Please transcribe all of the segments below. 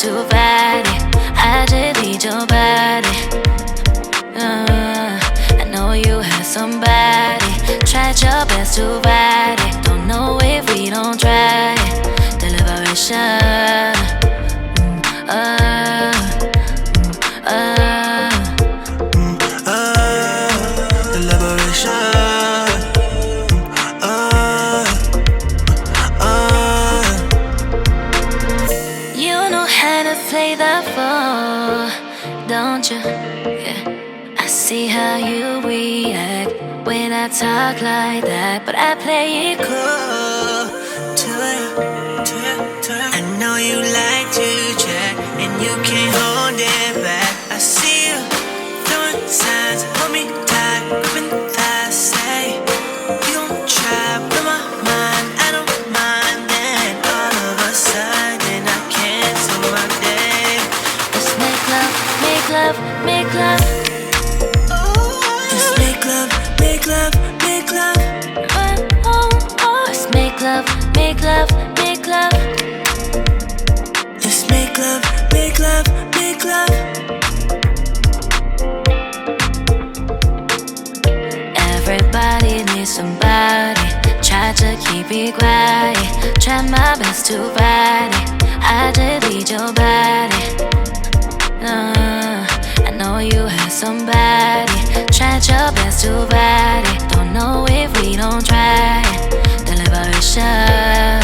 to fight it. I just need your body. I know you have somebody. Tried your best to fight it. Don't know if we don't try it. Deliberation. You know how to play the fool, don't you? Yeah. I see how you react when I talk like that, but I play it cool to you. I know you like to chat and you can't hold it back. I see you throwing signs, hold me tight, gripping fast. Say you gon' try, blow my mind. I don't mind. Then all of a sudden I cancel my day. Let's make love, make love, make love. Let's make love, make love, make love. Let's make love, make love, make love. Let's make love, make love, make love. Everybody needs somebody. Try to keep it quiet. Try my best to fight it. I just need your body. I know you have somebody. Tried your best to fight it. Don't know if we don't try it. Deliberation.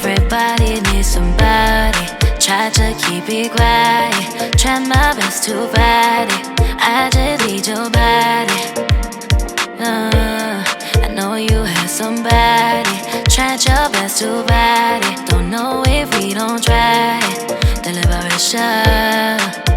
Everybody needs somebody. Try to keep it quiet. Try my best to fight it. I just need your body. I know you have somebody. Tried your best to fight it. Don't know if we don't try it. Deliberation.